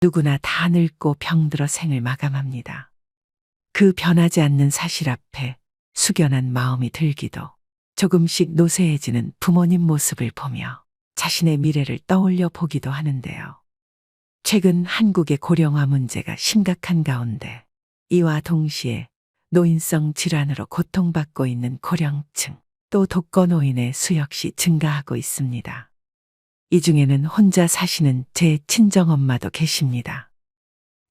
누구나 다 늙고 병들어 생을 마감합니다. 그 변하지 않는 사실 앞에 숙연한 마음이 들기도 조금씩 노쇠해지는 부모님 모습을 보며 자신의 미래를 떠올려 보기도 하는데요. 최근 한국의 고령화 문제가 심각한 가운데 이와 동시에 노인성 질환으로 고통받고 있는 고령층, 또 독거노인의 수 역시 증가하고 있습니다. 이 중에는 혼자 사시는 제 친정엄마도 계십니다.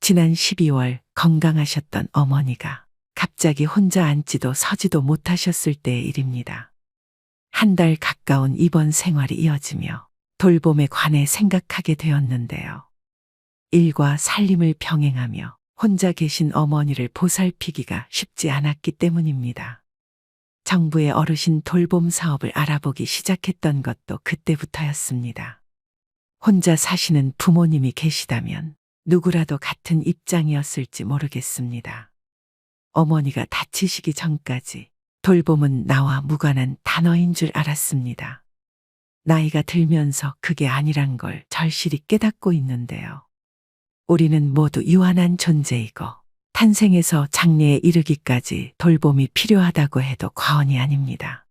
지난 12월 건강하셨던 어머니가 갑자기 혼자 앉지도 서지도 못하셨을 때의 일입니다. 한 달 가까운 입원 생활이 이어지며 돌봄에 관해 생각하게 되었는데요. 일과 살림을 병행하며 혼자 계신 어머니를 보살피기가 쉽지 않았기 때문입니다. 정부의 어르신 돌봄 사업을 알아보기 시작했던 것도 그때부터였습니다. 혼자 사시는 부모님이 계시다면 누구라도 같은 입장이었을지 모르겠습니다. 어머니가 다치시기 전까지 돌봄은 나와 무관한 단어인 줄 알았습니다. 나이가 들면서 그게 아니란 걸 절실히 깨닫고 있는데요. 우리는 모두 유한한 존재이고 탄생에서 장래에 이르기까지 돌봄이 필요하다고 해도 과언이 아닙니다.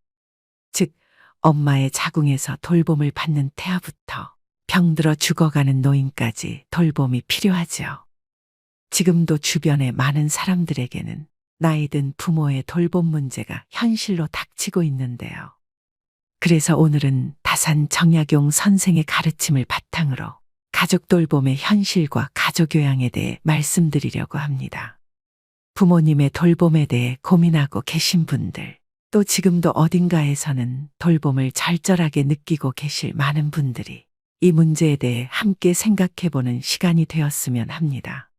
즉, 엄마의 자궁에서 돌봄을 받는 태아부터 병들어 죽어가는 노인까지 돌봄이 필요하지요. 지금도 주변의 많은 사람들에게는 나이 든 부모의 돌봄 문제가 현실로 닥치고 있는데요. 그래서 오늘은 다산 정약용 선생의 가르침을 바탕으로 가족 돌봄의 현실과 가족 교양에 대해 말씀드리려고 합니다. 부모님의 돌봄에 대해 고민하고 계신 분들, 또 지금도 어딘가에서는 돌봄을 절절하게 느끼고 계실 많은 분들이 이 문제에 대해 함께 생각해보는 시간이 되었으면 합니다.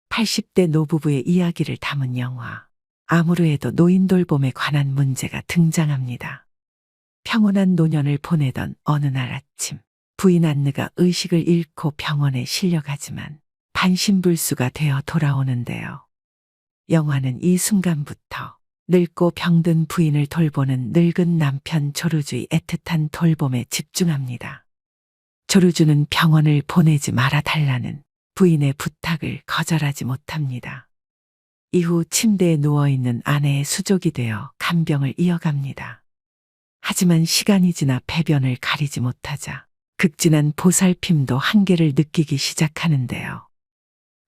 80대 노부부의 이야기를 담은 영화 아무르에도 노인 돌봄에 관한 문제가 등장합니다. 평온한 노년을 보내던 어느 날 아침, 부인 안느가 의식을 잃고 병원에 실려가지만 반신불수가 되어 돌아오는데요. 영화는 이 순간부터 늙고 병든 부인을 돌보는 늙은 남편 조르주의 애틋한 돌봄에 집중합니다. 조르주는 병원을 보내지 말아 달라는 부인의 부탁을 거절하지 못합니다. 이후 침대에 누워있는 아내의 수족이 되어 간병을 이어갑니다. 하지만 시간이 지나 배변을 가리지 못하자 극진한 보살핌도 한계를 느끼기 시작하는데요.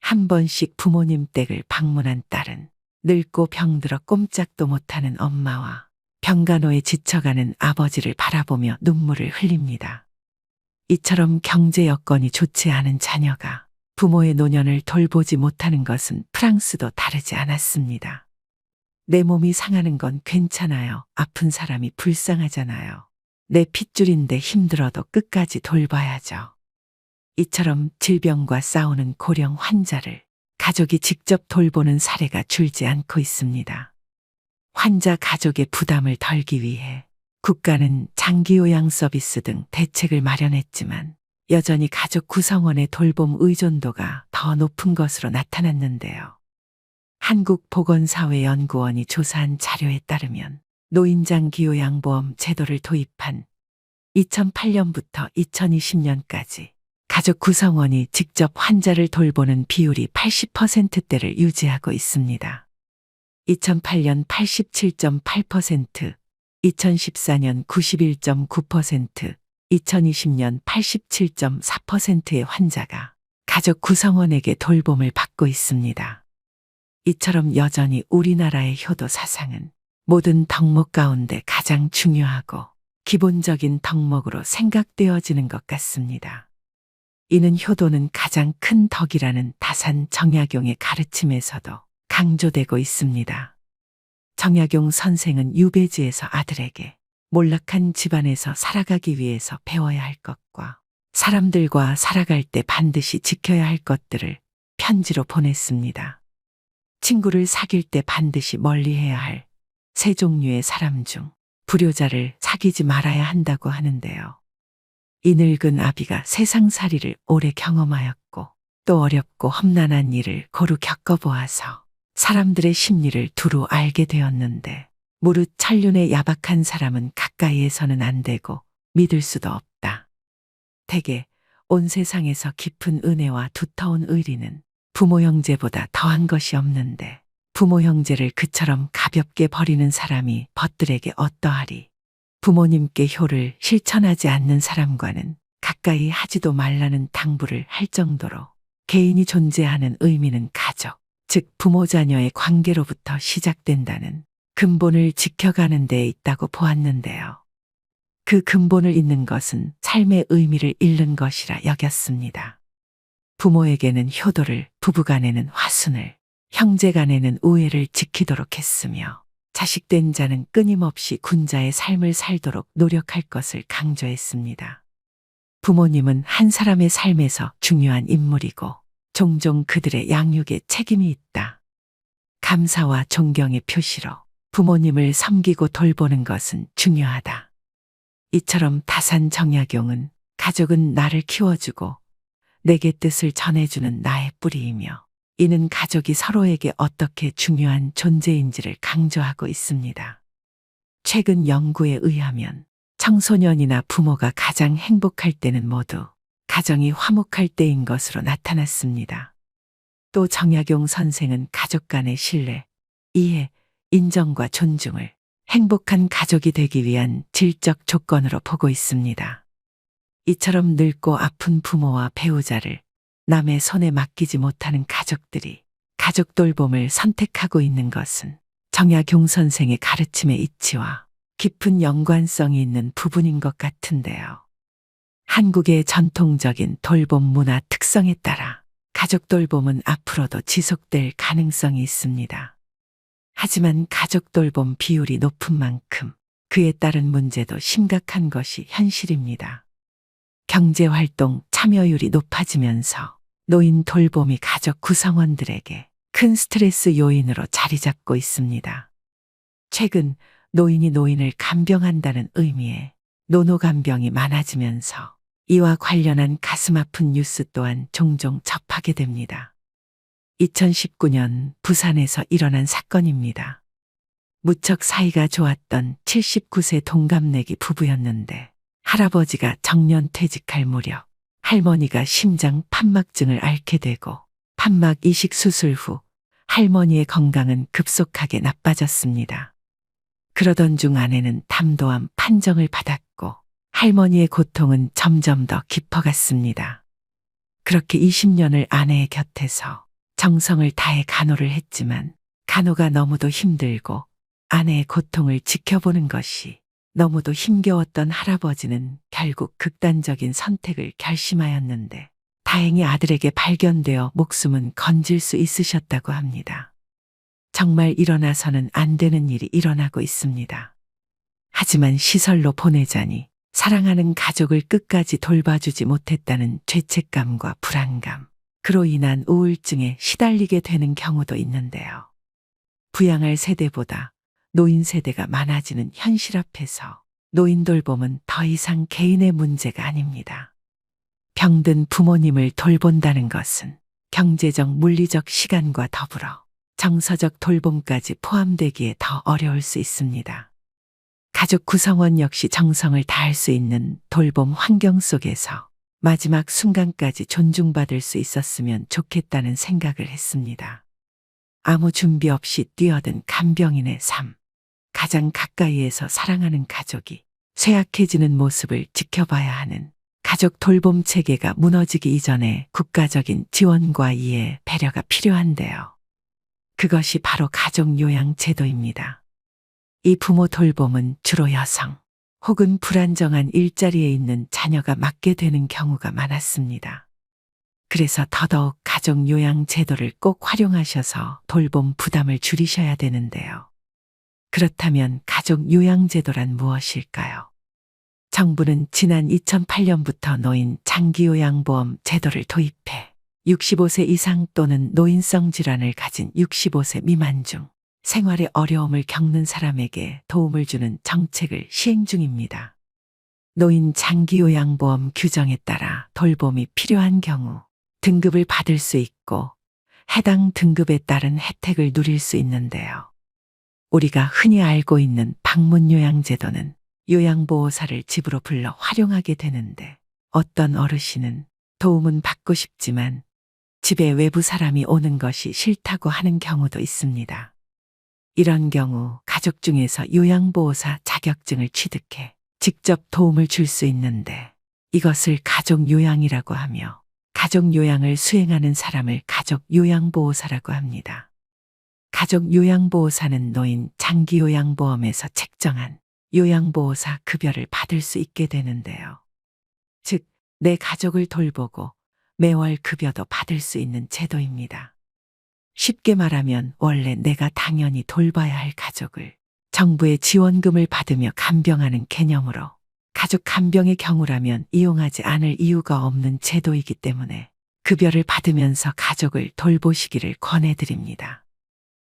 한 번씩 부모님 댁을 방문한 딸은 늙고 병들어 꼼짝도 못하는 엄마와 병간호에 지쳐가는 아버지를 바라보며 눈물을 흘립니다. 이처럼 경제 여건이 좋지 않은 자녀가 부모의 노년을 돌보지 못하는 것은 프랑스도 다르지 않았습니다. 내 몸이 상하는 건 괜찮아요. 아픈 사람이 불쌍하잖아요. 내 핏줄인데 힘들어도 끝까지 돌봐야죠. 이처럼 질병과 싸우는 고령 환자를 가족이 직접 돌보는 사례가 줄지 않고 있습니다. 환자 가족의 부담을 덜기 위해 국가는 장기요양 서비스 등 대책을 마련했지만 여전히 가족 구성원의 돌봄 의존도가 더 높은 것으로 나타났는데요. 한국보건사회연구원이 조사한 자료에 따르면 노인장기요양보험 제도를 도입한 2008년부터 2020년까지 가족 구성원이 직접 환자를 돌보는 비율이 80%대를 유지하고 있습니다. 2008년 87.8%, 2014년 91.9%, 2020년 87.4%의 환자가 가족 구성원에게 돌봄을 받고 있습니다. 이처럼 여전히 우리나라의 효도 사상은 모든 덕목 가운데 가장 중요하고 기본적인 덕목으로 생각되어지는 것 같습니다. 이는 효도는 가장 큰 덕이라는 다산 정약용의 가르침에서도 강조되고 있습니다. 정약용 선생은 유배지에서 아들에게 몰락한 집안에서 살아가기 위해서 배워야 할 것과 사람들과 살아갈 때 반드시 지켜야 할 것들을 편지로 보냈습니다. 친구를 사귈 때 반드시 멀리해야 할 세 종류의 사람 중 불효자를 사귀지 말아야 한다고 하는데요. 이 늙은 아비가 세상살이를 오래 경험하였고 또 어렵고 험난한 일을 고루 겪어보아서 사람들의 심리를 두루 알게 되었는데 무릇 천륜의 야박한 사람은 가까이에서는 안 되고 믿을 수도 없다. 대개 온 세상에서 깊은 은혜와 두터운 의리는 부모 형제보다 더한 것이 없는데 부모 형제를 그처럼 가볍게 버리는 사람이 벗들에게 어떠하리. 부모님께 효를 실천하지 않는 사람과는 가까이 하지도 말라는 당부를 할 정도로 개인이 존재하는 의미는 가족, 즉 부모 자녀의 관계로부터 시작된다는 근본을 지켜가는 데에 있다고 보았는데요. 그 근본을 잃는 것은 삶의 의미를 잃는 것이라 여겼습니다. 부모에게는 효도를, 부부간에는 화순을, 형제간에는 우애를 지키도록 했으며 자식된 자는 끊임없이 군자의 삶을 살도록 노력할 것을 강조했습니다. 부모님은 한 사람의 삶에서 중요한 인물이고 종종 그들의 양육에 책임이 있다. 감사와 존경의 표시로 부모님을 섬기고 돌보는 것은 중요하다. 이처럼 다산 정약용은 가족은 나를 키워주고 내게 뜻을 전해주는 나의 뿌리이며 이는 가족이 서로에게 어떻게 중요한 존재인지를 강조하고 있습니다. 최근 연구에 의하면 청소년이나 부모가 가장 행복할 때는 모두 가정이 화목할 때인 것으로 나타났습니다. 또 정약용 선생은 가족 간의 신뢰, 이해, 인정과 존중을 행복한 가족이 되기 위한 질적 조건으로 보고 있습니다. 이처럼 늙고 아픈 부모와 배우자를 남의 손에 맡기지 못하는 가족들이 가족 돌봄을 선택하고 있는 것은 정약용 선생의 가르침의 이치와 깊은 연관성이 있는 부분인 것 같은데요. 한국의 전통적인 돌봄 문화 특성에 따라 가족 돌봄은 앞으로도 지속될 가능성이 있습니다. 하지만 가족 돌봄 비율이 높은 만큼 그에 따른 문제도 심각한 것이 현실입니다. 경제활동 참여율이 높아지면서 노인 돌봄이 가족 구성원들에게 큰 스트레스 요인으로 자리 잡고 있습니다. 최근 노인이 노인을 간병한다는 의미의 노노간병이 많아지면서 이와 관련한 가슴 아픈 뉴스 또한 종종 접하게 됩니다. 2019년 부산에서 일어난 사건입니다. 무척 사이가 좋았던 79세 동갑내기 부부였는데 할아버지가 정년 퇴직할 무렵 할머니가 심장 판막증을 앓게 되고 판막 이식 수술 후 할머니의 건강은 급속하게 나빠졌습니다. 그러던 중 아내는 담도암 판정을 받았고 할머니의 고통은 점점 더 깊어갔습니다. 그렇게 20년을 아내의 곁에서 정성을 다해 간호를 했지만 간호가 너무도 힘들고 아내의 고통을 지켜보는 것이 너무도 힘겨웠던 할아버지는 결국 극단적인 선택을 결심하였는데 다행히 아들에게 발견되어 목숨은 건질 수 있으셨다고 합니다. 정말 일어나서는 안 되는 일이 일어나고 있습니다. 하지만 시설로 보내자니 사랑하는 가족을 끝까지 돌봐주지 못했다는 죄책감과 불안감, 그로 인한 우울증에 시달리게 되는 경우도 있는데요. 부양할 세대보다 노인 세대가 많아지는 현실 앞에서 노인 돌봄은 더 이상 개인의 문제가 아닙니다. 병든 부모님을 돌본다는 것은 경제적, 물리적 시간과 더불어 정서적 돌봄까지 포함되기에 더 어려울 수 있습니다. 가족 구성원 역시 정성을 다할 수 있는 돌봄 환경 속에서 마지막 순간까지 존중받을 수 있었으면 좋겠다는 생각을 했습니다. 아무 준비 없이 뛰어든 간병인의 삶, 가장 가까이에서 사랑하는 가족이 쇠약해지는 모습을 지켜봐야 하는 가족 돌봄 체계가 무너지기 이전에 국가적인 지원과 이해, 배려가 필요한데요. 그것이 바로 가족요양제도입니다. 이 부모 돌봄은 주로 여성 혹은 불안정한 일자리에 있는 자녀가 맡게 되는 경우가 많았습니다. 그래서 더더욱 가족요양제도를 꼭 활용하셔서 돌봄 부담을 줄이셔야 되는데요. 그렇다면 가족요양제도란 무엇일까요? 정부는 지난 2008년부터 노인 장기요양보험 제도를 도입해 65세 이상 또는 노인성 질환을 가진 65세 미만 중 생활에 어려움을 겪는 사람에게 도움을 주는 정책을 시행 중입니다. 노인 장기요양보험 규정에 따라 돌봄이 필요한 경우 등급을 받을 수 있고 해당 등급에 따른 혜택을 누릴 수 있는데요. 우리가 흔히 알고 있는 방문요양제도는 요양보호사를 집으로 불러 활용하게 되는데 어떤 어르신은 도움은 받고 싶지만 집에 외부 사람이 오는 것이 싫다고 하는 경우도 있습니다. 이런 경우 가족 중에서 요양보호사 자격증을 취득해 직접 도움을 줄 수 있는데 이것을 가족 요양이라고 하며 가족 요양을 수행하는 사람을 가족 요양보호사라고 합니다. 가족 요양보호사는 노인 장기요양보험에서 책정한 요양보호사 급여를 받을 수 있게 되는데요. 즉, 내 가족을 돌보고 매월 급여도 받을 수 있는 제도입니다. 쉽게 말하면 원래 내가 당연히 돌봐야 할 가족을 정부의 지원금을 받으며 간병하는 개념으로 가족 간병의 경우라면 이용하지 않을 이유가 없는 제도이기 때문에 급여를 받으면서 가족을 돌보시기를 권해드립니다.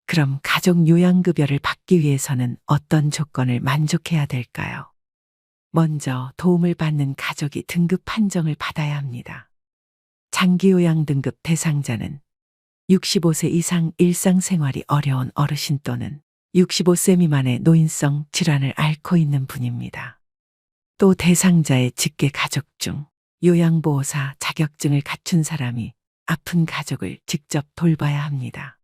그럼 가족 요양급여를 받기 위해서는 어떤 조건을 만족해야 될까요? 먼저 도움을 받는 가족이 등급 판정을 받아야 합니다. 장기요양 등급 대상자는 65세 이상 일상생활이 어려운 어르신 또는 65세 미만의 노인성 질환을 앓고 있는 분입니다. 또 대상자의 직계 가족 중 요양보호사 자격증을 갖춘 사람이 아픈 가족을 직접 돌봐야 합니다.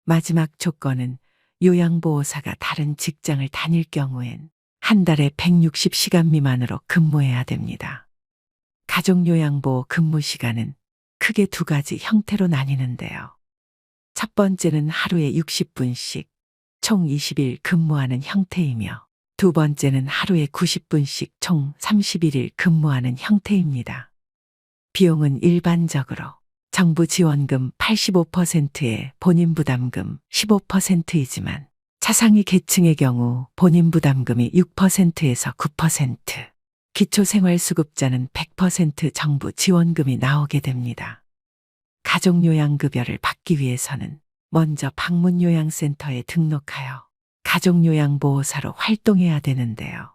마지막 조건은 요양보호사가 다른 직장을 다닐 경우엔 한 달에 160시간 미만으로 근무해야 됩니다. 가족요양보호 근무 시간은 크게 두 가지 형태로 나뉘는데요. 첫 번째는 하루에 60분씩 총 20일 근무하는 형태이며 두 번째는 하루에 90분씩 총 31일 근무하는 형태입니다. 비용은 일반적으로 정부 지원금 85%에 본인 부담금 15%이지만 차상위 계층의 경우 본인 부담금이 6%에서 9%, 기초생활수급자는 100% 정부 지원금이 나오게 됩니다. 가족요양급여를 받기 위해서는 먼저 방문요양센터에 등록하여 가족요양보호사로 활동해야 되는데요.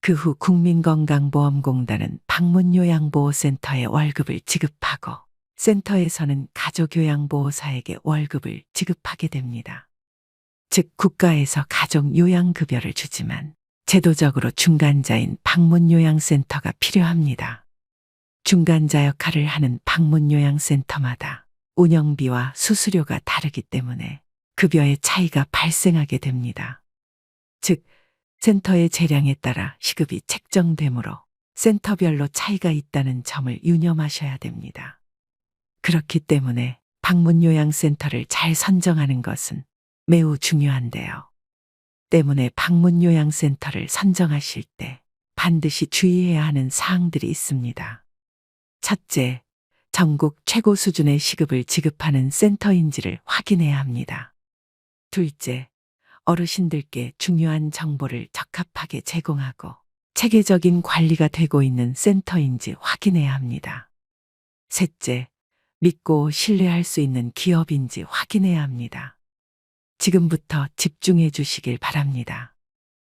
그 후 국민건강보험공단은 방문요양보호센터에 월급을 지급하고 센터에서는 가족요양보호사에게 월급을 지급하게 됩니다. 즉 국가에서 가족요양급여를 주지만 제도적으로 중간자인 방문요양센터가 필요합니다. 중간자 역할을 하는 방문요양센터마다 운영비와 수수료가 다르기 때문에 급여의 차이가 발생하게 됩니다. 즉, 센터의 재량에 따라 시급이 책정되므로 센터별로 차이가 있다는 점을 유념하셔야 됩니다. 그렇기 때문에 방문요양센터를 잘 선정하는 것은 매우 중요한데요. 때문에 방문요양센터를 선정하실 때 반드시 주의해야 하는 사항들이 있습니다. 첫째, 전국 최고 수준의 시급을 지급하는 센터인지를 확인해야 합니다. 둘째, 어르신들께 중요한 정보를 적합하게 제공하고 체계적인 관리가 되고 있는 센터인지 확인해야 합니다. 셋째, 믿고 신뢰할 수 있는 기업인지 확인해야 합니다. 지금부터 집중해 주시길 바랍니다.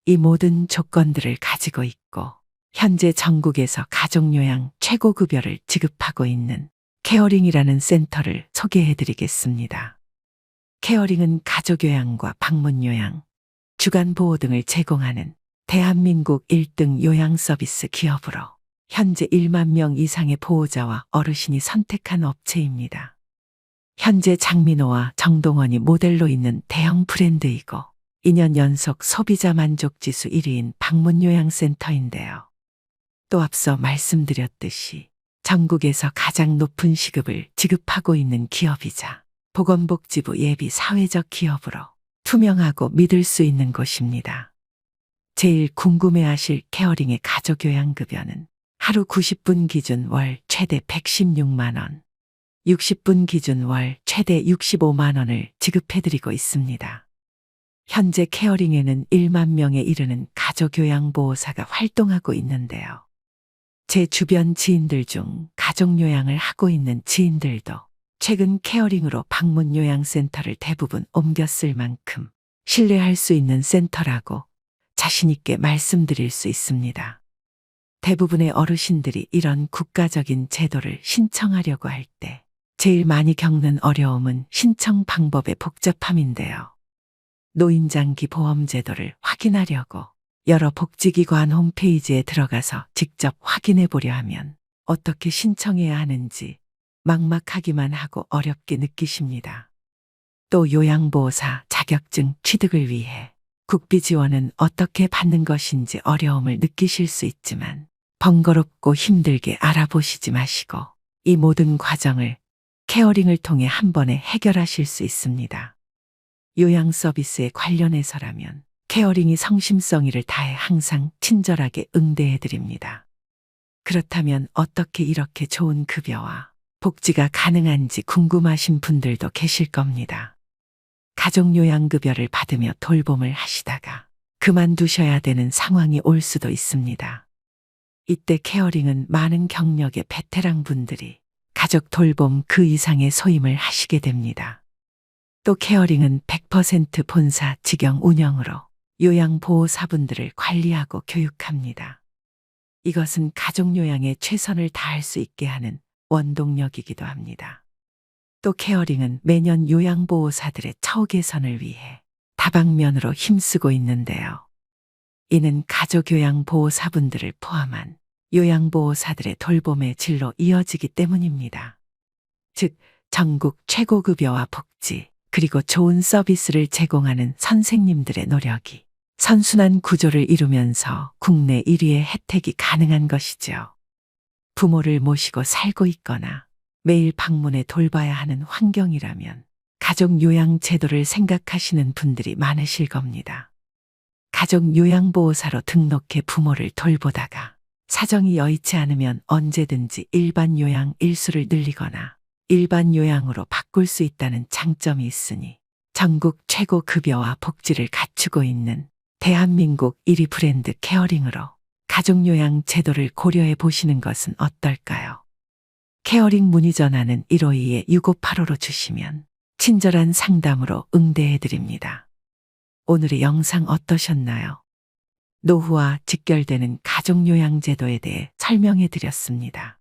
이 모든 조건들을 가지고 있고 현재 전국에서 가족요양 최고급여를 지급하고 있는 케어링이라는 센터를 소개해 드리겠습니다. 케어링은 가족요양과 방문요양, 주간보호 등을 제공하는 대한민국 1등 요양서비스 기업으로 현재 1만 명 이상의 보호자와 어르신이 선택한 업체입니다. 현재 장민호와 정동원이 모델로 있는 대형 브랜드이고 2년 연속 소비자 만족지수 1위인 방문요양센터인데요. 또 앞서 말씀드렸듯이 전국에서 가장 높은 시급을 지급하고 있는 기업이자 보건복지부 예비 사회적 기업으로 투명하고 믿을 수 있는 곳입니다. 제일 궁금해하실 케어링의 가족요양급여는 하루 90분 기준 월 최대 116만 원, 60분 기준 월 최대 65만 원을 지급해드리고 있습니다. 현재 케어링에는 1만 명에 이르는 가족요양보호사가 활동하고 있는데요. 제 주변 지인들 중 가족요양을 하고 있는 지인들도 최근 케어링으로 방문요양센터를 대부분 옮겼을 만큼 신뢰할 수 있는 센터라고 자신있게 말씀드릴 수 있습니다. 대부분의 어르신들이 이런 국가적인 제도를 신청하려고 할 때 제일 많이 겪는 어려움은 신청 방법의 복잡함인데요. 노인장기 보험제도를 확인하려고 여러 복지기관 홈페이지에 들어가서 직접 확인해 보려 하면 어떻게 신청해야 하는지 막막하기만 하고 어렵게 느끼십니다. 또 요양보호사 자격증 취득을 위해 국비 지원은 어떻게 받는 것인지 어려움을 느끼실 수 있지만 번거롭고 힘들게 알아보시지 마시고 이 모든 과정을 케어링을 통해 한 번에 해결하실 수 있습니다. 요양 서비스에 관련해서라면 케어링이 성심성의를 다해 항상 친절하게 응대해 드립니다. 그렇다면 어떻게 이렇게 좋은 급여와 복지가 가능한지 궁금하신 분들도 계실 겁니다. 가족요양급여를 받으며 돌봄을 하시다가 그만두셔야 되는 상황이 올 수도 있습니다. 이때 케어링은 많은 경력의 베테랑 분들이 가족 돌봄 그 이상의 소임을 하시게 됩니다. 또 케어링은 100% 본사 직영 운영으로 요양보호사분들을 관리하고 교육합니다. 이것은 가족요양에 최선을 다할 수 있게 하는 원동력이기도 합니다. 또 케어링은 매년 요양보호사들의 처우 개선을 위해 다방면으로 힘쓰고 있는데요. 이는 가족요양보호사분들을 포함한 요양보호사들의 돌봄의 질로 이어지기 때문입니다. 즉, 전국 최고급여와 복지, 그리고 좋은 서비스를 제공하는 선생님들의 노력이 선순환 구조를 이루면서 국내 1위의 혜택이 가능한 것이죠. 부모를 모시고 살고 있거나 매일 방문해 돌봐야 하는 환경이라면 가족요양 제도를 생각하시는 분들이 많으실 겁니다. 가족요양보호사로 등록해 부모를 돌보다가 사정이 여의치 않으면 언제든지 일반 요양 일수를 늘리거나 일반 요양으로 바꿀 수 있다는 장점이 있으니 전국 최고 급여와 복지를 갖추고 있는 대한민국 1위 브랜드 케어링으로 가족요양 제도를 고려해 보시는 것은 어떨까요? 케어링 문의 전화는 152-6585로 주시면 친절한 상담으로 응대해 드립니다. 오늘의 영상 어떠셨나요? 노후와 직결되는 가족요양 제도에 대해 설명해 드렸습니다.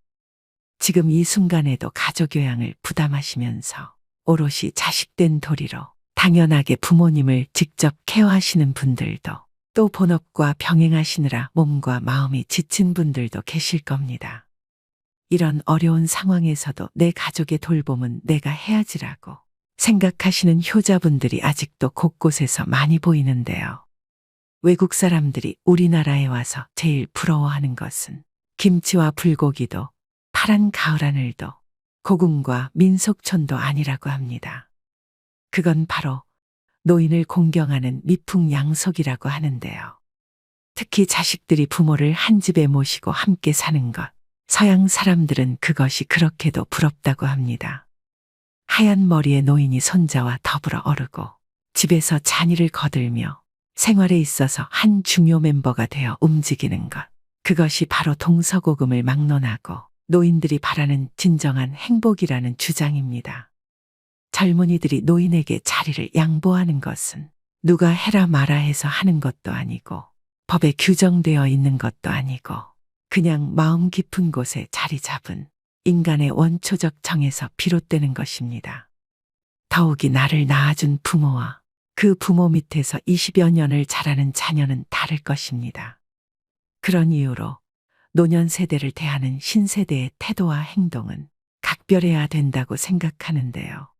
지금 이 순간에도 가족요양을 부담하시면서 오롯이 자식된 도리로 당연하게 부모님을 직접 케어하시는 분들도 또 본업과 병행하시느라 몸과 마음이 지친 분들도 계실 겁니다. 이런 어려운 상황에서도 내 가족의 돌봄은 내가 해야지라고 생각하시는 효자분들이 아직도 곳곳에서 많이 보이는데요. 외국 사람들이 우리나라에 와서 제일 부러워하는 것은 김치와 불고기도 파란 가을 하늘도 고궁과 민속촌도 아니라고 합니다. 그건 바로 노인을 공경하는 미풍양속이라고 하는데요. 특히 자식들이 부모를 한 집에 모시고 함께 사는 것, 서양 사람들은 그것이 그렇게도 부럽다고 합니다. 하얀 머리의 노인이 손자와 더불어 어르고 집에서 잔일을 거들며 생활에 있어서 한 중요 멤버가 되어 움직이는 것, 그것이 바로 동서고금을 막론하고 노인들이 바라는 진정한 행복이라는 주장입니다. 젊은이들이 노인에게 자리를 양보하는 것은 누가 해라 마라 해서 하는 것도 아니고 법에 규정되어 있는 것도 아니고 그냥 마음 깊은 곳에 자리 잡은 인간의 원초적 정에서 비롯되는 것입니다. 더욱이 나를 낳아준 부모와 그 부모 밑에서 20여 년을 자라는 자녀는 다를 것입니다. 그런 이유로 노년 세대를 대하는 신세대의 태도와 행동은 각별해야 된다고 생각하는데요.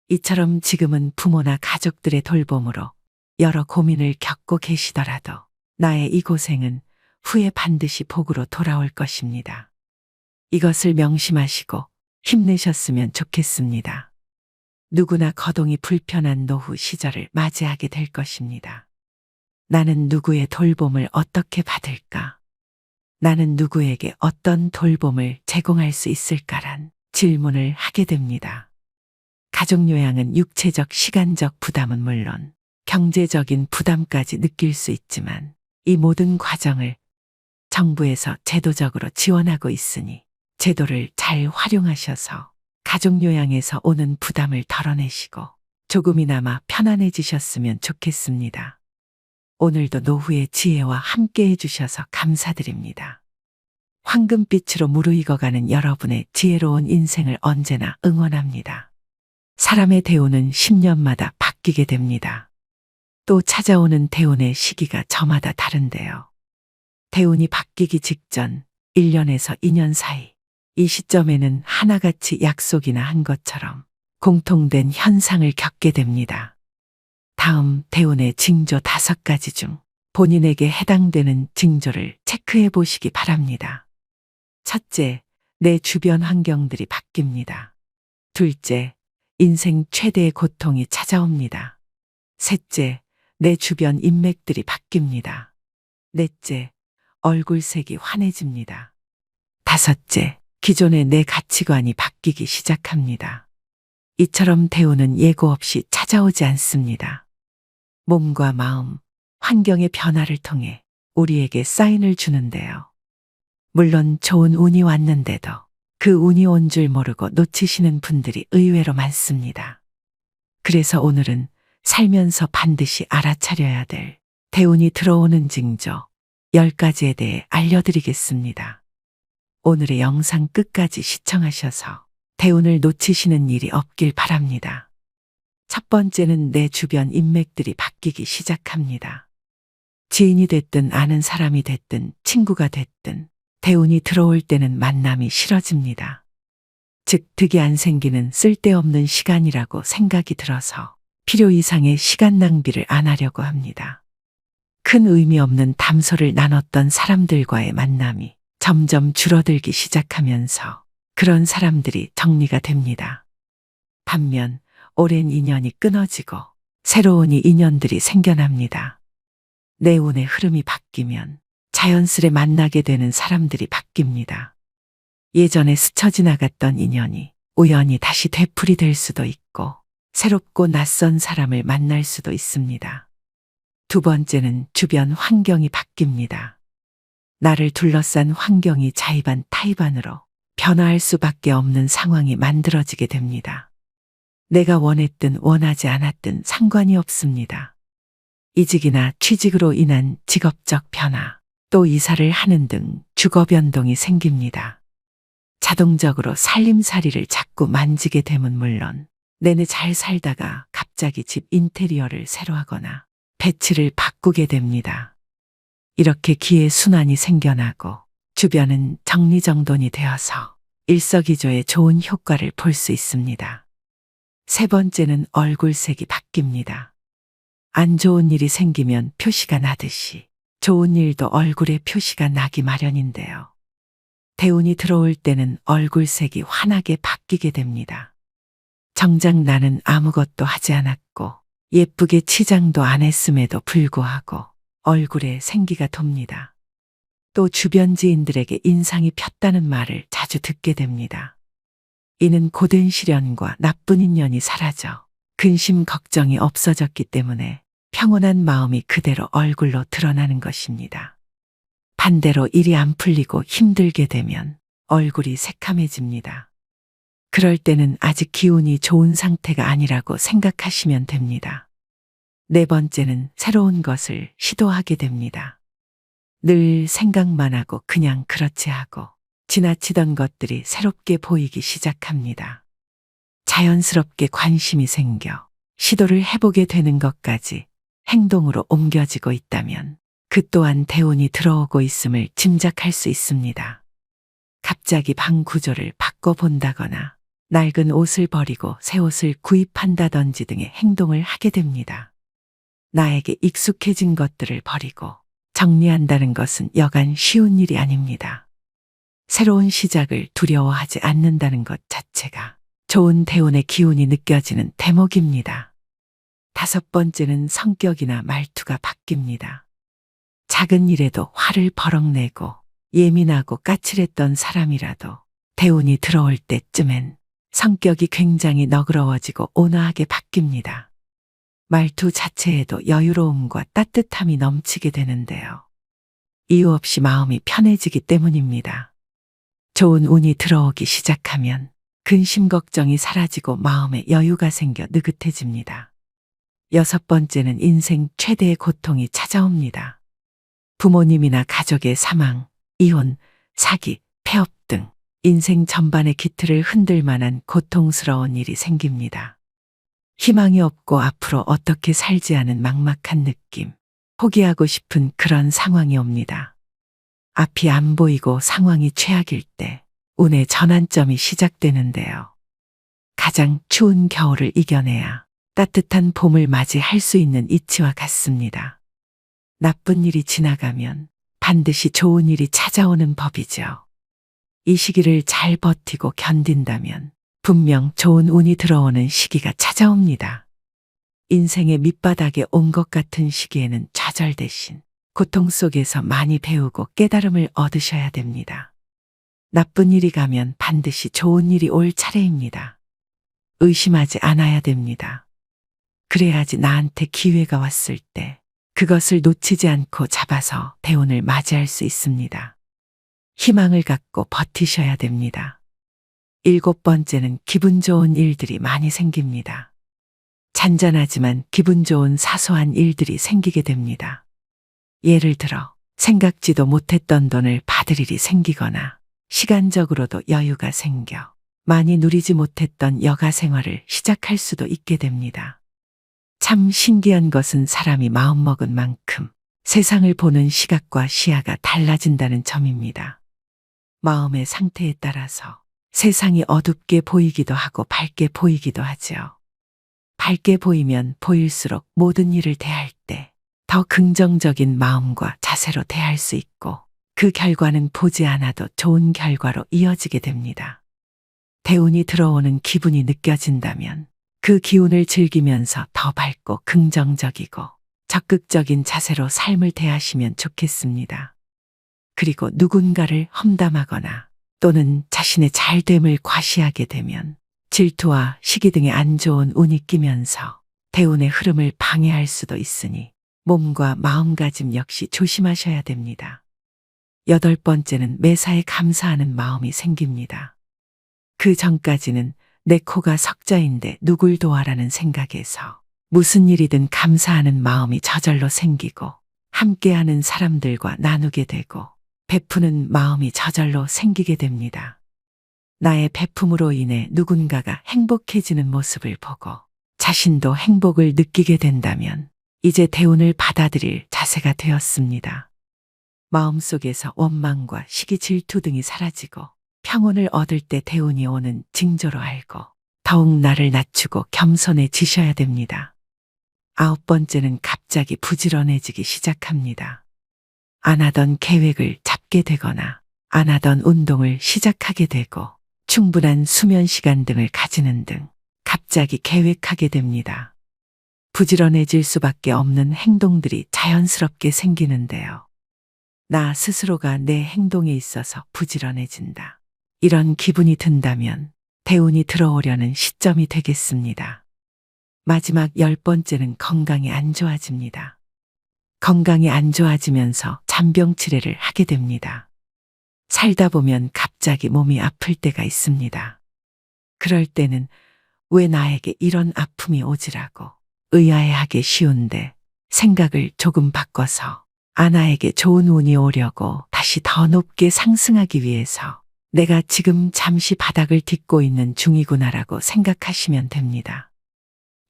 이처럼 지금은 부모나 가족들의 돌봄으로 여러 고민을 겪고 계시더라도 나의 이 고생은 후에 반드시 복으로 돌아올 것입니다. 이것을 명심하시고 힘내셨으면 좋겠습니다. 누구나 거동이 불편한 노후 시절을 맞이하게 될 것입니다. 나는 누구의 돌봄을 어떻게 받을까? 나는 누구에게 어떤 돌봄을 제공할 수 있을까란 질문을 하게 됩니다. 가족요양은 육체적, 시간적 부담은 물론 경제적인 부담까지 느낄 수 있지만 이 모든 과정을 정부에서 제도적으로 지원하고 있으니 제도를 잘 활용하셔서 가족요양에서 오는 부담을 덜어내시고 조금이나마 편안해지셨으면 좋겠습니다. 오늘도 노후의 지혜와 함께 해주셔서 감사드립니다. 황금빛으로 무르익어가는 여러분의 지혜로운 인생을 언제나 응원합니다. 사람의 대운은 10년마다 바뀌게 됩니다. 또 찾아오는 대운의 시기가 저마다 다른데요. 대운이 바뀌기 직전 1년에서 2년 사이 이 시점에는 하나같이 약속이나 한 것처럼 공통된 현상을 겪게 됩니다. 다음 대운의 징조 5가지 중 본인에게 해당되는 징조를 체크해 보시기 바랍니다. 첫째, 내 주변 환경들이 바뀝니다. 둘째, 인생 최대의 고통이 찾아옵니다. 셋째, 내 주변 인맥들이 바뀝니다. 넷째, 얼굴색이 환해집니다. 다섯째, 기존의 내 가치관이 바뀌기 시작합니다. 이처럼 대운은 예고 없이 찾아오지 않습니다. 몸과 마음, 환경의 변화를 통해 우리에게 사인을 주는데요. 물론 좋은 운이 왔는데도 그 운이 온 줄 모르고 놓치시는 분들이 의외로 많습니다. 그래서 오늘은 살면서 반드시 알아차려야 될 대운이 들어오는 징조 10가지에 대해 알려드리겠습니다. 오늘의 영상 끝까지 시청하셔서 대운을 놓치시는 일이 없길 바랍니다. 첫 번째는 내 주변 인맥들이 바뀌기 시작합니다. 지인이 됐든 아는 사람이 됐든 친구가 됐든 대운이 들어올 때는 만남이 싫어집니다. 즉 득이 안 생기는 쓸데없는 시간이라고 생각이 들어서 필요 이상의 시간 낭비를 안 하려고 합니다. 큰 의미 없는 담소를 나눴던 사람들과의 만남이 점점 줄어들기 시작하면서 그런 사람들이 정리가 됩니다. 반면 오랜 인연이 끊어지고 새로운 인연들이 생겨납니다. 내 운의 흐름이 바뀌면 자연스레 만나게 되는 사람들이 바뀝니다. 예전에 스쳐 지나갔던 인연이 우연히 다시 되풀이 될 수도 있고 새롭고 낯선 사람을 만날 수도 있습니다. 두 번째는 주변 환경이 바뀝니다. 나를 둘러싼 환경이 자의반 타의반으로 변화할 수밖에 없는 상황이 만들어지게 됩니다. 내가 원했든 원하지 않았든 상관이 없습니다. 이직이나 취직으로 인한 직업적 변화, 또 이사를 하는 등 주거 변동이 생깁니다. 자동적으로 살림살이를 자꾸 만지게 되면 물론 내내 잘 살다가 갑자기 집 인테리어를 새로 하거나 배치를 바꾸게 됩니다. 이렇게 기회 순환이 생겨나고 주변은 정리정돈이 되어서 일석이조의 좋은 효과를 볼 수 있습니다. 세 번째는 얼굴색이 바뀝니다. 안 좋은 일이 생기면 표시가 나듯이 좋은 일도 얼굴에 표시가 나기 마련인데요. 대운이 들어올 때는 얼굴색이 환하게 바뀌게 됩니다. 정작 나는 아무것도 하지 않았고 예쁘게 치장도 안 했음에도 불구하고 얼굴에 생기가 돕니다. 또 주변 지인들에게 인상이 폈다는 말을 자주 듣게 됩니다. 이는 고된 시련과 나쁜 인연이 사라져 근심 걱정이 없어졌기 때문에 평온한 마음이 그대로 얼굴로 드러나는 것입니다. 반대로 일이 안 풀리고 힘들게 되면 얼굴이 새카매집니다. 그럴 때는 아직 기운이 좋은 상태가 아니라고 생각하시면 됩니다. 네 번째는 새로운 것을 시도하게 됩니다. 늘 생각만 하고 그냥 그렇지 하고 지나치던 것들이 새롭게 보이기 시작합니다. 자연스럽게 관심이 생겨 시도를 해보게 되는 것까지 행동으로 옮겨지고 있다면 그 또한 대운이 들어오고 있음을 짐작할 수 있습니다. 갑자기 방 구조를 바꿔본다거나 낡은 옷을 버리고 새 옷을 구입한다든지 등의 행동을 하게 됩니다. 나에게 익숙해진 것들을 버리고 정리한다는 것은 여간 쉬운 일이 아닙니다. 새로운 시작을 두려워하지 않는다는 것 자체가 좋은 대운의 기운이 느껴지는 대목입니다. 다섯 번째는 성격이나 말투가 바뀝니다. 작은 일에도 화를 버럭 내고 예민하고 까칠했던 사람이라도 대운이 들어올 때쯤엔 성격이 굉장히 너그러워지고 온화하게 바뀝니다. 말투 자체에도 여유로움과 따뜻함이 넘치게 되는데요. 이유 없이 마음이 편해지기 때문입니다. 좋은 운이 들어오기 시작하면 근심 걱정이 사라지고 마음에 여유가 생겨 느긋해집니다. 여섯 번째는 인생 최대의 고통이 찾아옵니다. 부모님이나 가족의 사망, 이혼, 사기, 폐업 등 인생 전반의 기틀을 흔들 만한 고통스러운 일이 생깁니다. 희망이 없고 앞으로 어떻게 살지 하는 막막한 느낌, 포기하고 싶은 그런 상황이 옵니다. 앞이 안 보이고 상황이 최악일 때 운의 전환점이 시작되는데요. 가장 추운 겨울을 이겨내야 따뜻한 봄을 맞이할 수 있는 이치와 같습니다. 나쁜 일이 지나가면 반드시 좋은 일이 찾아오는 법이죠. 이 시기를 잘 버티고 견딘다면 분명 좋은 운이 들어오는 시기가 찾아옵니다. 인생의 밑바닥에 온 것 같은 시기에는 좌절 대신 고통 속에서 많이 배우고 깨달음을 얻으셔야 됩니다. 나쁜 일이 가면 반드시 좋은 일이 올 차례입니다. 의심하지 않아야 됩니다. 그래야지 나한테 기회가 왔을 때 그것을 놓치지 않고 잡아서 대운을 맞이할 수 있습니다. 희망을 갖고 버티셔야 됩니다. 7번째는 기분 좋은 일들이 많이 생깁니다. 잔잔하지만 기분 좋은 사소한 일들이 생기게 됩니다. 예를 들어 생각지도 못했던 돈을 받을 일이 생기거나 시간적으로도 여유가 생겨 많이 누리지 못했던 여가 생활을 시작할 수도 있게 됩니다. 참 신기한 것은 사람이 마음먹은 만큼 세상을 보는 시각과 시야가 달라진다는 점입니다. 마음의 상태에 따라서 세상이 어둡게 보이기도 하고 밝게 보이기도 하죠. 밝게 보이면 보일수록 모든 일을 대할 때 더 긍정적인 마음과 자세로 대할 수 있고 그 결과는 보지 않아도 좋은 결과로 이어지게 됩니다. 대운이 들어오는 기분이 느껴진다면 그 기운을 즐기면서 더 밝고 긍정적이고 적극적인 자세로 삶을 대하시면 좋겠습니다. 그리고 누군가를 험담하거나 또는 자신의 잘됨을 과시하게 되면 질투와 시기 등의 안 좋은 운이 끼면서 대운의 흐름을 방해할 수도 있으니 몸과 마음가짐 역시 조심하셔야 됩니다. 8번째는 매사에 감사하는 마음이 생깁니다. 그 전까지는 내 코가 석자인데 누굴 도와라는 생각에서 무슨 일이든 감사하는 마음이 저절로 생기고 함께하는 사람들과 나누게 되고 베푸는 마음이 저절로 생기게 됩니다. 나의 베품으로 인해 누군가가 행복해지는 모습을 보고 자신도 행복을 느끼게 된다면 이제 대운을 받아들일 자세가 되었습니다. 마음속에서 원망과 시기 질투 등이 사라지고 평온을 얻을 때 대운이 오는 징조로 알고 더욱 나를 낮추고 겸손해지셔야 됩니다. 9번째는 갑자기 부지런해지기 시작합니다. 안 하던 계획을 잡게 되거나 안 하던 운동을 시작하게 되고 충분한 수면 시간 등을 가지는 등 갑자기 계획하게 됩니다. 부지런해질 수밖에 없는 행동들이 자연스럽게 생기는데요. 나 스스로가 내 행동에 있어서 부지런해진다. 이런 기분이 든다면 대운이 들어오려는 시점이 되겠습니다. 마지막 10번째는 건강이 안 좋아집니다. 건강이 안 좋아지면서 잔병치레를 하게 됩니다. 살다 보면 갑자기 몸이 아플 때가 있습니다. 그럴 때는 왜 나에게 이런 아픔이 오지라고 의아해하기 쉬운데 생각을 조금 바꿔서 아나에게 좋은 운이 오려고 다시 더 높게 상승하기 위해서 내가 지금 잠시 바닥을 딛고 있는 중이구나라고 생각하시면 됩니다.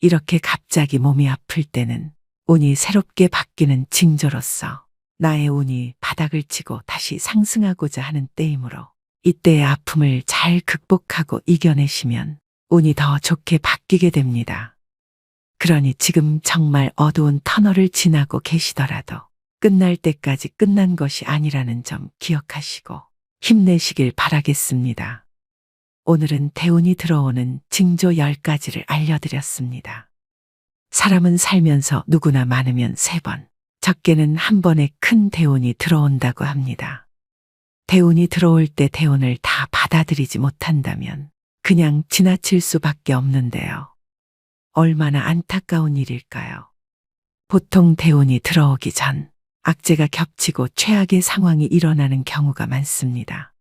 이렇게 갑자기 몸이 아플 때는 운이 새롭게 바뀌는 징조로서 나의 운이 바닥을 치고 다시 상승하고자 하는 때이므로 이때의 아픔을 잘 극복하고 이겨내시면 운이 더 좋게 바뀌게 됩니다. 그러니 지금 정말 어두운 터널을 지나고 계시더라도 끝날 때까지 끝난 것이 아니라는 점 기억하시고 힘내시길 바라겠습니다. 오늘은 대운이 들어오는 징조 10가지를 알려드렸습니다. 사람은 살면서 누구나 많으면 3번, 적게는 1번의 큰 대운이 들어온다고 합니다. 대운이 들어올 때 대운을 다 받아들이지 못한다면 그냥 지나칠 수밖에 없는데요. 얼마나 안타까운 일일까요? 보통 대운이 들어오기 전 악재가 겹치고 최악의 상황이 일어나는 경우가 많습니다.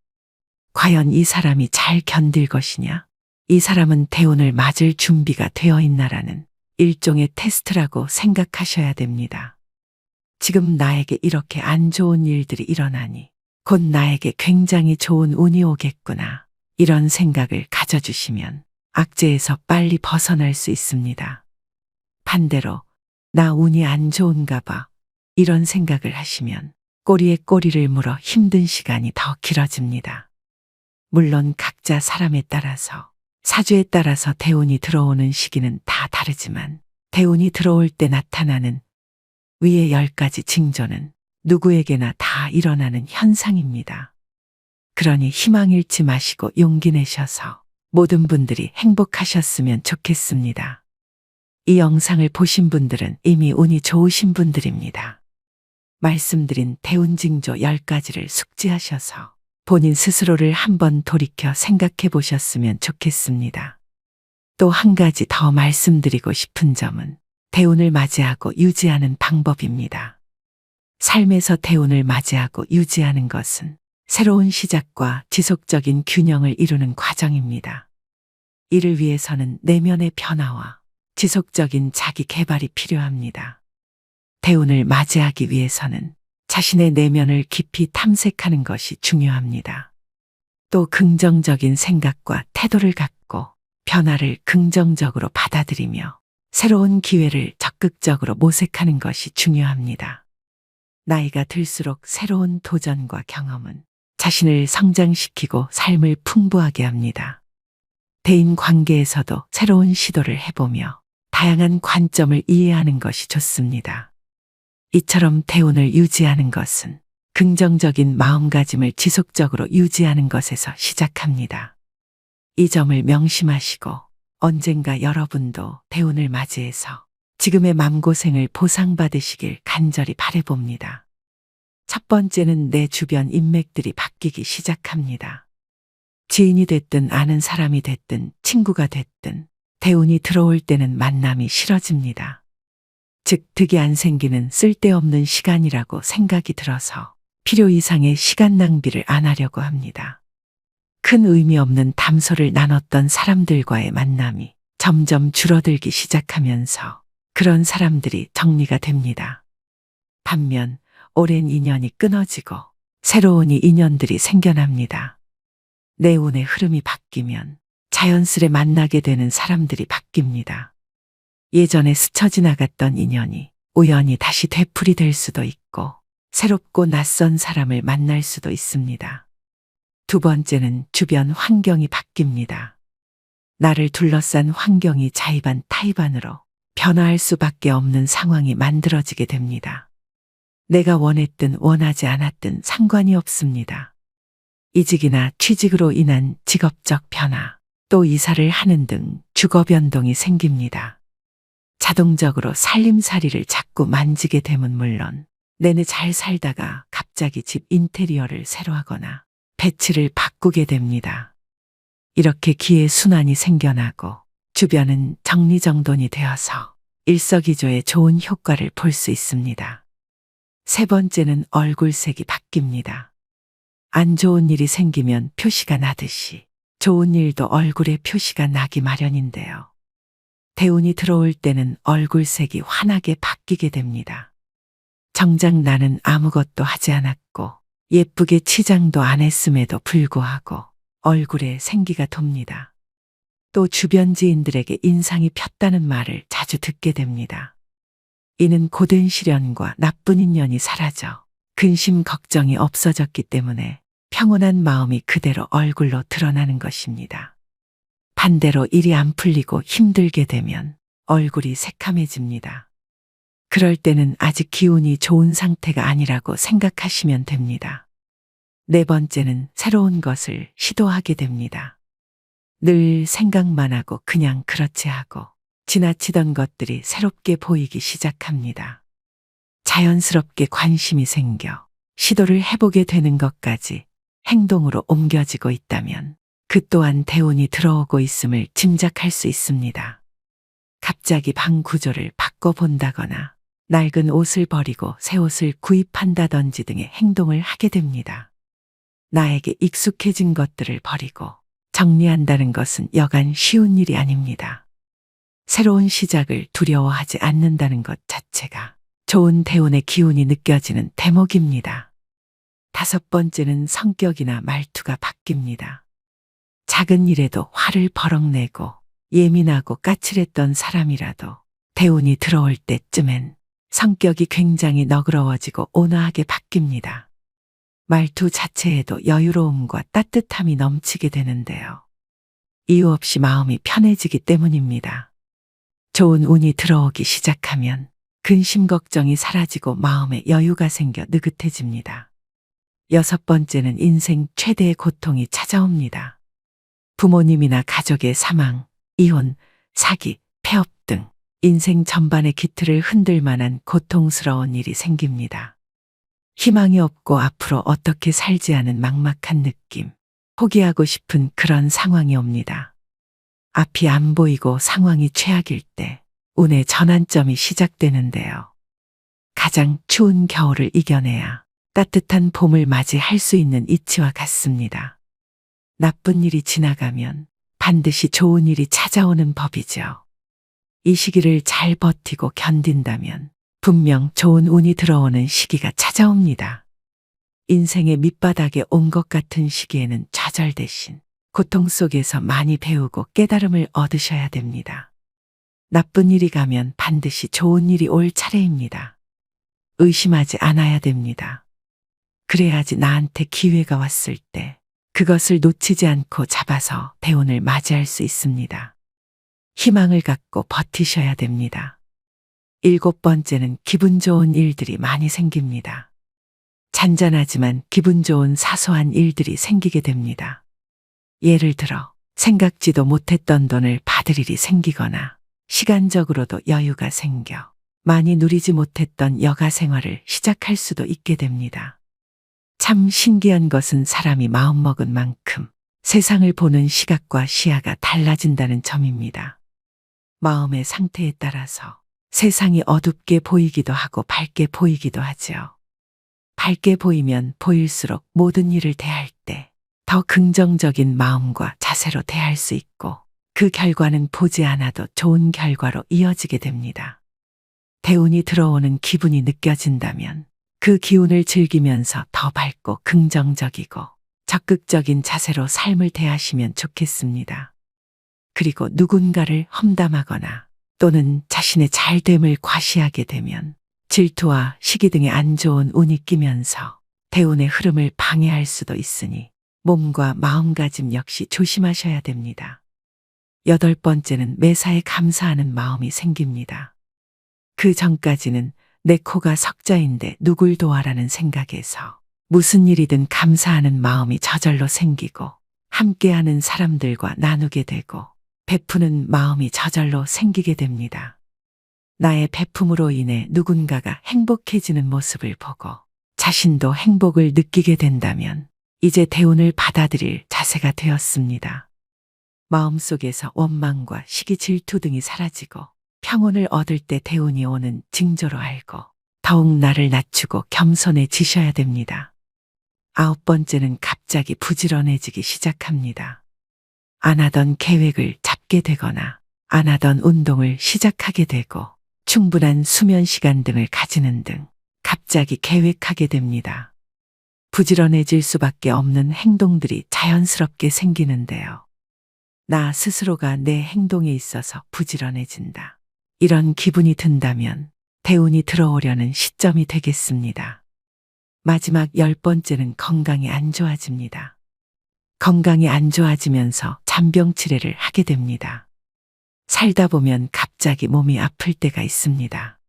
과연 이 사람이 잘 견딜 것이냐? 이 사람은 대운을 맞을 준비가 되어 있나라는 일종의 테스트라고 생각하셔야 됩니다. 지금 나에게 이렇게 안 좋은 일들이 일어나니 곧 나에게 굉장히 좋은 운이 오겠구나. 이런 생각을 가져주시면 악재에서 빨리 벗어날 수 있습니다. 반대로 나 운이 안 좋은가 봐. 이런 생각을 하시면 꼬리에 꼬리를 물어 힘든 시간이 더 길어집니다. 물론 각자 사람에 따라서, 사주에 따라서 대운이 들어오는 시기는 다 다르지만 대운이 들어올 때 나타나는 위의 10가지 징조는 누구에게나 다 일어나는 현상입니다. 그러니 희망 잃지 마시고 용기 내셔서 모든 분들이 행복하셨으면 좋겠습니다. 이 영상을 보신 분들은 이미 운이 좋으신 분들입니다. 말씀드린 대운 징조 10가지를 숙지하셔서 본인 스스로를 한번 돌이켜 생각해 보셨으면 좋겠습니다. 또 한 가지 더 말씀드리고 싶은 점은 대운을 맞이하고 유지하는 방법입니다. 삶에서 대운을 맞이하고 유지하는 것은 새로운 시작과 지속적인 균형을 이루는 과정입니다. 이를 위해서는 내면의 변화와 지속적인 자기 개발이 필요합니다. 대운을 맞이하기 위해서는 자신의 내면을 깊이 탐색하는 것이 중요합니다. 또 긍정적인 생각과 태도를 갖고 변화를 긍정적으로 받아들이며 새로운 기회를 적극적으로 모색하는 것이 중요합니다. 나이가 들수록 새로운 도전과 경험은 자신을 성장시키고 삶을 풍부하게 합니다. 대인 관계에서도 새로운 시도를 해보며 다양한 관점을 이해하는 것이 좋습니다. 이처럼 대운을 유지하는 것은 긍정적인 마음가짐을 지속적으로 유지하는 것에서 시작합니다. 이 점을 명심하시고 언젠가 여러분도 대운을 맞이해서 지금의 맘고생을 보상받으시길 간절히 바라봅니다. 첫 번째는 내 주변 인맥들이 바뀌기 시작합니다. 지인이 됐든 아는 사람이 됐든 친구가 됐든 대운이 들어올 때는 만남이 싫어집니다. 즉 득이 안 생기는 쓸데없는 시간이라고 생각이 들어서 필요 이상의 시간 낭비를 안 하려고 합니다. 큰 의미 없는 담소를 나눴던 사람들과의 만남이 점점 줄어들기 시작하면서 그런 사람들이 정리가 됩니다. 반면 오랜 인연이 끊어지고 새로운 인연들이 생겨납니다. 내 운의 흐름이 바뀌면 자연스레 만나게 되는 사람들이 바뀝니다. 예전에 스쳐 지나갔던 인연이 우연히 다시 되풀이 될 수도 있고 새롭고 낯선 사람을 만날 수도 있습니다. 두 번째는 주변 환경이 바뀝니다. 나를 둘러싼 환경이 자의반 타의반으로 변화할 수밖에 없는 상황이 만들어지게 됩니다. 내가 원했든 원하지 않았든 상관이 없습니다. 이직이나 취직으로 인한 직업적 변화, 또 이사를 하는 등 주거 변동이 생깁니다. 자동적으로 살림살이를 자꾸 만지게 되면 물론 내내 잘 살다가 갑자기 집 인테리어를 새로 하거나 배치를 바꾸게 됩니다. 이렇게 기회 순환이 생겨나고 주변은 정리정돈이 되어서 일석이조의 좋은 효과를 볼 수 있습니다. 세 번째는 얼굴색이 바뀝니다. 안 좋은 일이 생기면 표시가 나듯이 좋은 일도 얼굴에 표시가 나기 마련인데요. 대운이 들어올 때는 얼굴색이 환하게 바뀌게 됩니다. 정작 나는 아무것도 하지 않았고 예쁘게 치장도 안 했음에도 불구하고 얼굴에 생기가 돕니다. 또 주변 지인들에게 인상이 폈다는 말을 자주 듣게 됩니다. 이는 고된 시련과 나쁜 인연이 사라져 근심 걱정이 없어졌기 때문에 평온한 마음이 그대로 얼굴로 드러나는 것입니다. 반대로 일이 안 풀리고 힘들게 되면 얼굴이 새카매집니다. 그럴 때는 아직 기운이 좋은 상태가 아니라고 생각하시면 됩니다. 네 번째는 새로운 것을 시도하게 됩니다. 늘 생각만 하고 그냥 그렇지 하고 지나치던 것들이 새롭게 보이기 시작합니다. 자연스럽게 관심이 생겨 시도를 해보게 되는 것까지 행동으로 옮겨지고 있다면 그 또한 대운이 들어오고 있음을 짐작할 수 있습니다. 갑자기 방 구조를 바꿔본다거나 낡은 옷을 버리고 새 옷을 구입한다든지 등의 행동을 하게 됩니다. 나에게 익숙해진 것들을 버리고 정리한다는 것은 여간 쉬운 일이 아닙니다. 새로운 시작을 두려워하지 않는다는 것 자체가 좋은 대운의 기운이 느껴지는 대목입니다. 다섯 번째는 성격이나 말투가 바뀝니다. 작은 일에도 화를 버럭 내고 예민하고 까칠했던 사람이라도 대운이 들어올 때쯤엔 성격이 굉장히 너그러워지고 온화하게 바뀝니다. 말투 자체에도 여유로움과 따뜻함이 넘치게 되는데요. 이유 없이 마음이 편해지기 때문입니다. 좋은 운이 들어오기 시작하면 근심 걱정이 사라지고 마음에 여유가 생겨 느긋해집니다. 6번째는 인생 최대의 고통이 찾아옵니다. 부모님이나 가족의 사망, 이혼, 사기, 폐업 등 인생 전반의 기틀을 흔들 만한 고통스러운 일이 생깁니다. 희망이 없고 앞으로 어떻게 살지 하는 막막한 느낌, 포기하고 싶은 그런 상황이 옵니다. 앞이 안 보이고 상황이 최악일 때 운의 전환점이 시작되는데요. 가장 추운 겨울을 이겨내야 따뜻한 봄을 맞이할 수 있는 이치와 같습니다. 나쁜 일이 지나가면 반드시 좋은 일이 찾아오는 법이죠. 이 시기를 잘 버티고 견딘다면 분명 좋은 운이 들어오는 시기가 찾아옵니다. 인생의 밑바닥에 온 것 같은 시기에는 좌절 대신 고통 속에서 많이 배우고 깨달음을 얻으셔야 됩니다. 나쁜 일이 가면 반드시 좋은 일이 올 차례입니다. 의심하지 않아야 됩니다. 그래야지 나한테 기회가 왔을 때 그것을 놓치지 않고 잡아서 대운을 맞이할 수 있습니다. 희망을 갖고 버티셔야 됩니다. 7번째는 기분 좋은 일들이 많이 생깁니다. 잔잔하지만 기분 좋은 사소한 일들이 생기게 됩니다. 예를 들어 생각지도 못했던 돈을 받을 일이 생기거나 시간적으로도 여유가 생겨 많이 누리지 못했던 여가 생활을 시작할 수도 있게 됩니다. 참 신기한 것은 사람이 마음먹은 만큼 세상을 보는 시각과 시야가 달라진다는 점입니다. 마음의 상태에 따라서 세상이 어둡게 보이기도 하고 밝게 보이기도 하죠. 밝게 보이면 보일수록 모든 일을 대할 때 더 긍정적인 마음과 자세로 대할 수 있고 그 결과는 보지 않아도 좋은 결과로 이어지게 됩니다. 대운이 들어오는 기분이 느껴진다면 그 기운을 즐기면서 더 밝고 긍정적이고 적극적인 자세로 삶을 대하시면 좋겠습니다. 그리고 누군가를 험담하거나 또는 자신의 잘됨을 과시하게 되면 질투와 시기 등의 안 좋은 운이 끼면서 대운의 흐름을 방해할 수도 있으니 몸과 마음가짐 역시 조심하셔야 됩니다. 8번째는 매사에 감사하는 마음이 생깁니다. 그 전까지는 내 코가 석자인데 누굴 도와라는 생각에서 무슨 일이든 감사하는 마음이 저절로 생기고 함께하는 사람들과 나누게 되고 베푸는 마음이 저절로 생기게 됩니다. 나의 베품으로 인해 누군가가 행복해지는 모습을 보고 자신도 행복을 느끼게 된다면 이제 대운을 받아들일 자세가 되었습니다. 마음속에서 원망과 시기 질투 등이 사라지고 평온을 얻을 때 대운이 오는 징조로 알고 더욱 나를 낮추고 겸손해지셔야 됩니다. 9번째는 갑자기 부지런해지기 시작합니다. 안 하던 계획을 잡게 되거나 안 하던 운동을 시작하게 되고 충분한 수면 시간 등을 가지는 등 갑자기 계획하게 됩니다. 부지런해질 수밖에 없는 행동들이 자연스럽게 생기는데요. 나 스스로가 내 행동에 있어서 부지런해진다. 이런 기분이 든다면 대운이 들어오려는 시점이 되겠습니다. 마지막 10번째는 건강이 안 좋아집니다. 건강이 안 좋아지면서 잔병치레를 하게 됩니다. 살다 보면 갑자기 몸이 아플 때가 있습니다.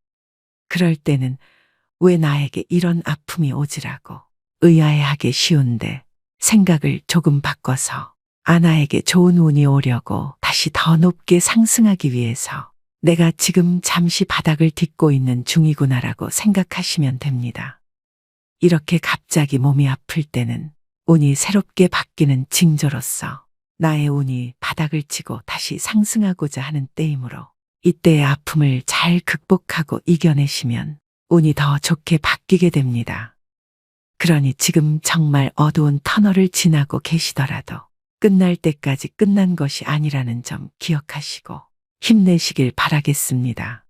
그럴 때는 왜 나에게 이런 아픔이 오지라고 의아해하기 쉬운데 생각을 조금 바꿔서 아나에게 좋은 운이 오려고 다시 더 높게 상승하기 위해서 내가 지금 잠시 바닥을 딛고 있는 중이구나라고 생각하시면 됩니다. 이렇게 갑자기 몸이 아플 때는 운이 새롭게 바뀌는 징조로서 나의 운이 바닥을 치고 다시 상승하고자 하는 때이므로 이때의 아픔을 잘 극복하고 이겨내시면 운이 더 좋게 바뀌게 됩니다. 그러니 지금 정말 어두운 터널을 지나고 계시더라도 끝날 때까지 끝난 것이 아니라는 점 기억하시고 힘내시길 바라겠습니다.